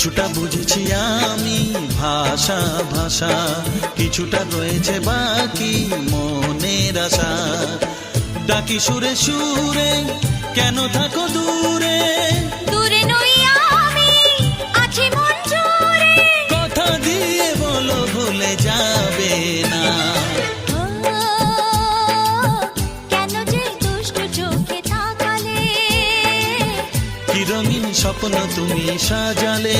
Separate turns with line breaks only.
কিছুটা বুঝেছি আমি ভাষা ভাষা, কিছুটা রয়েছে বাকি মনের আশা। ডাকি সুরে সুরে কেন থাকো দূরে,
দূরে নই আমি আছি মন জুড়ে।
কথা দিয়ে বলো ভুলে যাবে না।
কেন যে দুষ্ট চোখে তাকালে,
কি রঙিন স্বপ্ন তুমি সাজালে।